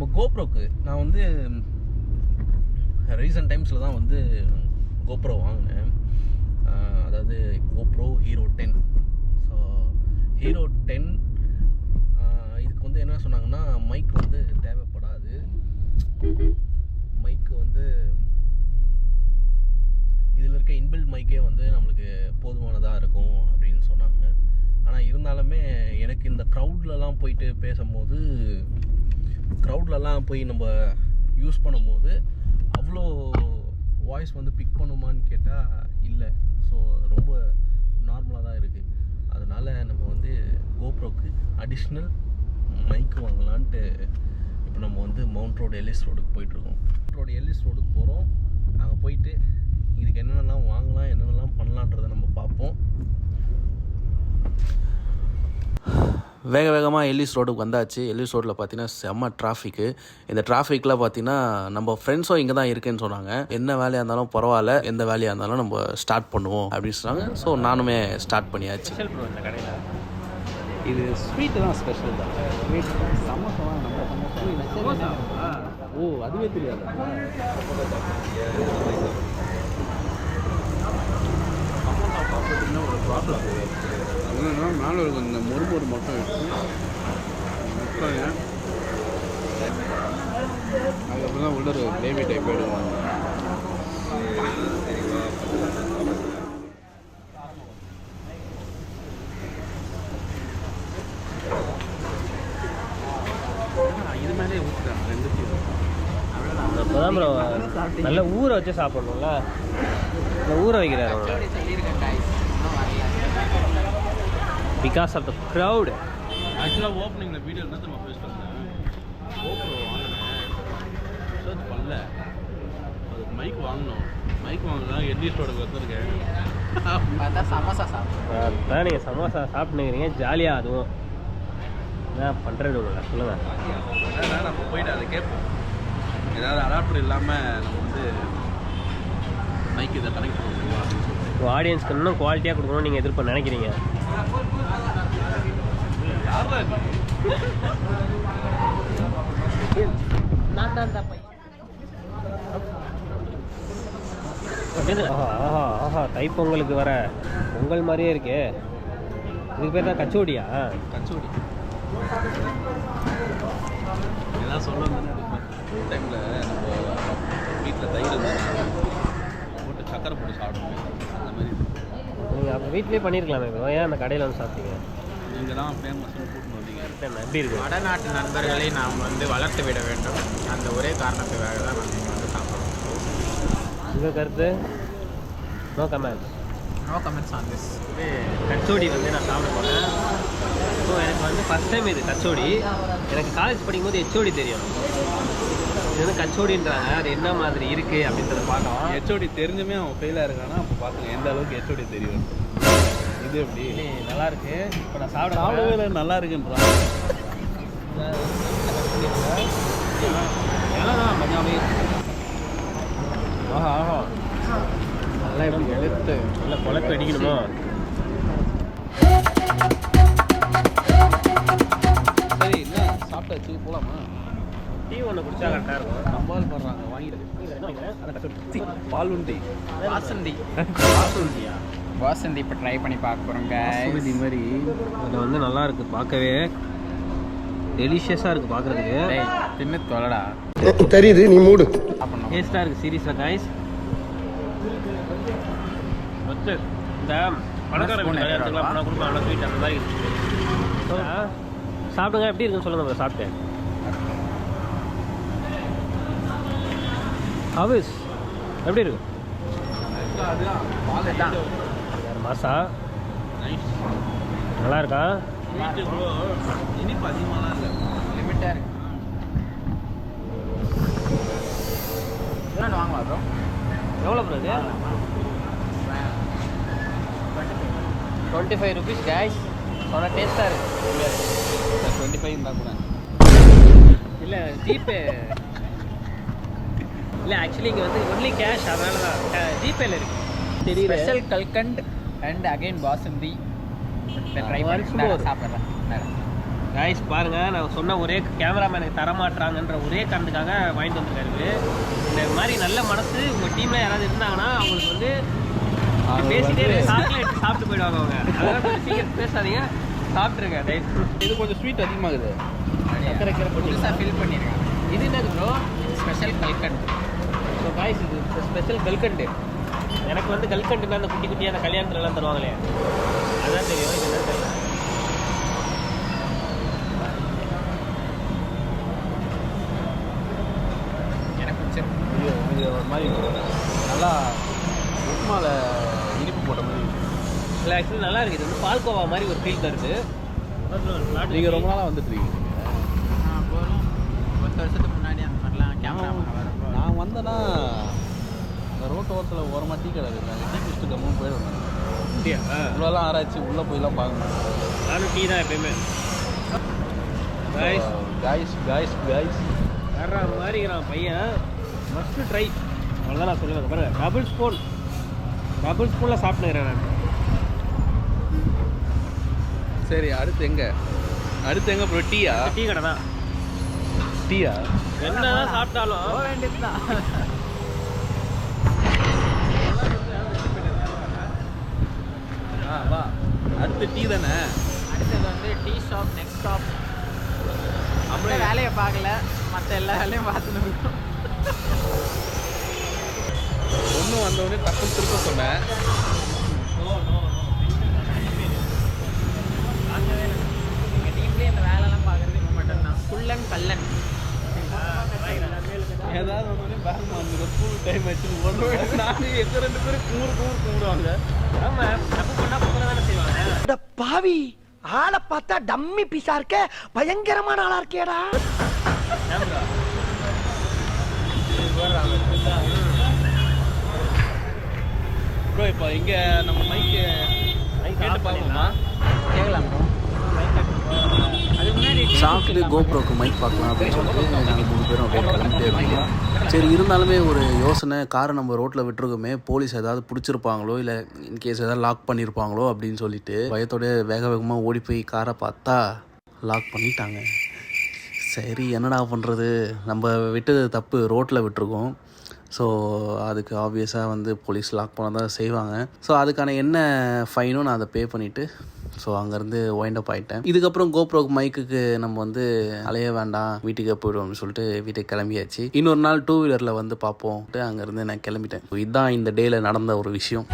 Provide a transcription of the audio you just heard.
நம்ம கோப்ரோக்கு நான் வந்து ரீசன்ட் டைம்ஸில் தான் வந்து கோப்ரோ வாங்கினேன். அதாவது கோப்ரோ ஹீரோ 10. ஸோ ஹீரோ 10 இதுக்கு வந்து என்ன சொன்னாங்கன்னா மைக் வந்து தேவைப்படாது. மைக்கு வந்து இதில் இருக்க இன்பில்ட் மைக்கே வந்து நம்மளுக்கு போதுமானதாக இருக்கும் அப்படின்னு சொன்னாங்க. ஆனால் இருந்தாலுமே எனக்கு இந்த க்ரௌட்லலாம் போயிட்டு பேசும்போது, க்ரௌட்லலாம் போய் நம்ம யூஸ் பண்ணும்போது அவ்வளோ வாய்ஸ் வந்து பிக் பண்ணுமான்னு கேட்டால் இல்லை. ஸோ ரொம்ப நார்மலாக தான் இருக்குது. அதனால் நம்ம வந்து கோப்ரோக்கு அடிஷ்னல் மைக்கு வாங்கலான்ட்டு இப்போ நம்ம வந்து மவுண்ட் ரோடு எல்லிஸ் ரோடுக்கு போயிட்டுருக்கோம். மவுண்ட் ரோடு எல்லிஸ் ரோடுக்கு போகிறோம். அங்கே போயிட்டு இதுக்கு என்னென்னலாம் வாங்கலாம், என்னென்னலாம் பண்ணலான்றதை நம்ம பார்ப்போம். வேக வேகமாக எல்லிஸ் ரோடுக்கு வந்தாச்சு. எல்லிஸ் ரோட்டில் பார்த்தீங்கன்னா செம்ம டிராஃபிக்கு. இந்த டிராஃபிக்கில் பார்த்தீங்கன்னா நம்ம ஃப்ரெண்ட்ஸும் இங்கே தான் இருக்குன்னு சொன்னாங்க. என்ன வேலையாக இருந்தாலும் பரவாயில்ல, எந்த வேலையாக இருந்தாலும் நம்ம ஸ்டார்ட் பண்ணுவோம் அப்படின்னு சொன்னாங்க. ஸோ நானுமே ஸ்டார்ட் பண்ணியாச்சு. இந்த கடையில் இது ஸ்வீட்டு தான் ஸ்பெஷல் தான். ஸ்வீட் சமோசா நம்ம சமோசா. ஓ அதுவே தெரியாது. சமோசா பார்த்தீங்கன்னா ஒரு ப்ராப்ளம் என்னன்னா மேலே இருக்கும் இந்த மொறு மட்டும் இருக்கும். அதுக்கப்புறம் தான் உள்ள ஒரு கிரேவி டைப் எடுவாங்க. இது மேலே ஊற்றுறாங்க ரெண்டுத்தையும். அப்போதான் ப்ரோ நல்லா ஊற வச்சு சாப்பிடணும்ல. ஊற வைக்கிறாரு பிகாஸ் ஆஃப் த க்ரௌட். ஆக்சுவலாக ஓப்பனிங்கில் வீடியோ என்ன நம்ம பேஸ் பண்ணேன். கோப்ரோ வாங்கினேன், சர்ச் பண்ணல. அதுக்கு மைக் வாங்கணும். மைக் வாங்கினா எல்லிஸோட வந்துருக்கேன். அதான் சமோசா சாப்பிட்றேன். அதான் நீங்கள் சமோசா சாப்பிட்டுக்கிறீங்க ஜாலியாக. அதுவும் என்ன பண்ணுறது உங்களை சொல்லுங்கள். அதனால் நம்ம போயிட்டு அதை கேட்போம். ஏதாவது அடாப்டர் இல்லாமல் நம்ம வந்து மைக் இதை கனெக்ட் பண்ணுவோம் அப்படின்னு சொல்லிட்டு ஆடியன்ஸ்க்கு இன்னும் குவாலிட்டியாக கொடுக்கணும்னு நீங்கள் எதிர்ப்பு நினைக்கிறீங்க. ஆஹா தைப்பொங்கலுக்கு வர பொங்கல் மாதிரியே இருக்கே. இதுக்கு பேர் தான் கச்சோடியா? கச்சோடி ஏதாவது சொல்லணும்னு டைமில் நம்ம வீட்டில் தயிர் போட்டு சக்கரை போட்டு சாப்பிடுவோம். அந்த மாதிரி நீங்கள் அப்போ வீட்லேயே பண்ணியிருக்கலாமே. ஏன் அந்த கடையில் வந்து சாப்பிட்டீங்க? நீங்கள் தான் ஃபேமஸ்னு கூட்டின்னு வந்தீங்க. எப்படி இருக்கு? வடநாட்டு நண்பர்களை நாம் வந்து வளர்த்து விட வேண்டும். அந்த ஒரே காரணத்துக்காக தான் நாங்கள் வந்து சாப்பிட்றோம். உங்கள் கருத்து? No comment. No comments on this. கச்சோடி வந்து நான் சாப்பிட போகிறேன். ஸோ எனக்கு வந்து ஃபஸ்ட் டைம் இது கச்சோடி. எனக்கு காலேஜ் படிக்கும்போது ஹெச்ஓடி தெரியும். இது வந்து கச்சோடின்றாங்க. அது என்ன மாதிரி இருக்குது அப்படின்றத பார்க்கலாம். ஹெச்ஓடி தெரிஞ்சுமே அவன் ஃபெயிலாக இருக்கானா அப்போ பார்த்துங்க எந்த அளவுக்கு ஹெச்ஓடி தெரியும். இது எப்படி நல்லா இருக்கு. இப்போ நான் சாப்பிடவே சாப்பிடவே நல்லா இருக்குன்றான். ஆஹா ஆஹா நல்லா இப்படி எடுத்து நல்லா குழப்பி அடிக்கணுமா? சரி என்ன சாப்பிட்டாச்சு போகலாமா? டீ ஒன்று குடிச்சா கரெக்டாக இருக்கும். நம்பால் போடுறாங்க வாங்கிடுது. பாலுண்டி வாசந்தி. வாசந்தியா? வாசந்தி இப்போ ட்ரை பண்ணி பார்க்க போகிறோங்க. இது மாதிரி அதில் வந்து நல்லா இருக்குது பார்க்கவே. டெலிஷியஸாக இருக்குது பார்க்குறதுக்கு. தின்னு தொலைடா தெரியுது, நீ மூடு. டேஸ்ட்டாக இருக்குது சீரியஸாக காய்ஸ். இந்த பணக்கார கல்யாணத்துக்குலாம் பணம் கொடுப்போம் நல்லா ஸ்வீட் அந்த மாதிரி இருக்குது. சாப்பிடுங்க எப்படி இருக்குன்னு சொல்லுங்கள். அப்புறம் சாப்பிட்டேன். ஹவிஸ் எப்படி இருக்கு? மாசா நல்லா இருக்கா? இனிப்பு அதிகமாலாம் இல்லை, லிமிட்டாக இருக்கு. வாங்கலாம் ப்ரோ. எவ்வளோ ப்ரோ இது? 25 rupees guys. ஆனால் டேஸ்ட்டாக இருக்குது. 25 இருந்தால் கூட இல்லை ஜிபே இல்லை. ஆக்சுவலி இங்கே வந்து ஒன்லி கேஷ், அதனால தான் ஜிபேல இருக்குது. தெரியல. ஸ்பெஷல் கல்கண்ட் அண்ட் அகைன் பாசந்தி. ட்ரை பண்ணி சாப்பிட்றேன். கைஸ் பாருங்க, நான் சொன்ன ஒரே கேமராமேன் எனக்கு தரமாட்டுறாங்கன்ற ஒரே காரணத்துக்காக வாங்கிட்டு வந்திருக்காரு. இந்த மாதிரி நல்ல மனசு உங்கள் டீமில் யாராவது இருந்தாங்கன்னா அவங்களுக்கு வந்து பேசிட்டே சாக்லேட் சாப்பிட்டு போயிடுவாங்க அவங்க. அதெல்லாம் கொஞ்சம் சீக்கிரம் பேசாதீங்க, சாப்பிட்ருங்க தயவு. இது கொஞ்சம் ஸ்வீட் அதிகமாகுது. சக்கரை கரை புதுசாக ஃபில் பண்ணியிருக்காங்க. இது என்னது ப்ரோ? ஸ்பெஷல் கல்கண்ட். ஸோ காய்ஸ் இது ஸ்பெஷல் கல்கண்டு. எனக்கு வந்து கல்கண்டுனா அந்த குட்டி குட்டியாக அந்த கல்யாணத்துலலாம் தருவாங்களே அதான் தெரியும். இது என்ன தெரியல. எனக்கு பிடிச்சிருக்கு. இது ஒரு மாதிரி நல்லா உப்புமாவில் இனிப்பு போட்ட மாதிரி. இல்லை ஆக்சுவலி நல்லா இருக்குது. இது வந்து பால்கோவா மாதிரி ஒரு ஃபீல் தருது. நீங்கள் ரொம்ப நாளாக வந்துட்டு இருக்கீங்க. போகிறோம் 10 வருஷத்துக்கு முன்னாடி அந்த மாதிரிலாம் கேமரா வரப்போ நான் வந்தேன்னா இந்த ரோட்டு ஓரத்தில் ஓரமாக டீ கடை இருக்காங்க. டீ குடிச்சிட்டு கம்முன்னு போயிடுவேன். அப்படியா? இவ்வளோலாம் ஆராய்ச்சி உள்ளே போய்லாம் பார்க்கணும். நானும் டீ தான் எப்பயுமே. காய்ஸ் வேற மாதிரிங்கிறான் பையன். Must try. அவ்வளோதான் நான் சொல்லுவேன். பாருங்க டபுள் ஸ்பூனில் சாப்பிட்டுக்கிறேன் நான். சரி, அடுத்து எங்கே ப்ரோ? டீயா? டீ கடை தான். டீயா? என்னதான் சாப்பிட்டாலும் வேண்டியது தான். வா, அடுத்து டீ தானே. அடுத்தது வந்து டீ ஷாப். Next stop. அப்படியே வேலையை பார்க்கல, மற்ற எல்லா வேலையும் பார்த்துன்னு இருக்கோம். ஒன்று வந்தவொடனே டக்குன்னு திருப்ப சொன்னேன். எங்கள் டீம்லேயே இந்த வேலைலாம் பார்க்குறது இவங்க மட்டும்தான். குள்ளன் கல்லன். ஏதாவது வந்தோடனே பேங்க் வந்துடும். ஸ்கூல் டைம் ஆச்சு. நானும் எங்கள் 2 பேரும் கும்பிடுவாங்க. ஆமாம், தப்பு பண்ணால் பக்கம் தானே செய்வாங்க. பாவி ஆளை பார்த்தா டம்மி பீஸா இருக்க, பயங்கரமான ஆளா இருக்கேடா. ப்ரோ இப்போ இங்கே நம்ம மைக்கு கேட்டு பார்க்கலாமா? கேட்கலாம் ப்ரோ. அதுக்கு முன்னாடி சாப்பிட்டு கோப்ரோக்கு மைக் பார்க்கலாம் அப்படின்னு சொல்லிட்டு நாங்கள் 3 பேரும் அப்படியே கிளம்பிட்டே இருக்கோம். சரி, இருந்தாலுமே ஒரு யோசனை, காரை நம்ம ரோட்டில் விட்டுருக்கோமே, போலீஸ் ஏதாவது பிடிச்சிருப்பாங்களோ இல்லை இன்கேஸ் ஏதாவது லாக் பண்ணியிருப்பாங்களோ அப்படின்னு சொல்லிட்டு பயத்தோட வேகமாக ஓடி போய் காரை பார்த்தா லாக் பண்ணிட்டாங்க. சரி, என்னடா பண்ணுறது, நம்ம விட்டது தப்பு, ரோட்டில் விட்டுருக்கோம். ஸோ அதுக்கு ஆப்வியஸாக வந்து போலீஸ் லாக் பண்ண தான் செய்வாங்க. ஸோ அதுக்கான என்ன ஃபைனும் நான் அதை பே பண்ணிவிட்டு ஸோ அங்கேருந்து வைண்ட் அப் ஆகிட்டேன். இதுக்கப்புறம் கோப்ரோக்கு மைக்குக்கு நம்ம வந்து அலைய வேண்டாம், வீட்டுக்கே போய்டுவோம்னு சொல்லிட்டு வீட்டுக்கு கிளம்பியாச்சு. இன்னொரு நாள் 2 வீலரில் வந்து பார்ப்போம். அங்கேருந்து நான் கிளம்பிட்டேன். இதுதான் இந்த டேயில் நடந்த ஒரு விஷயம்.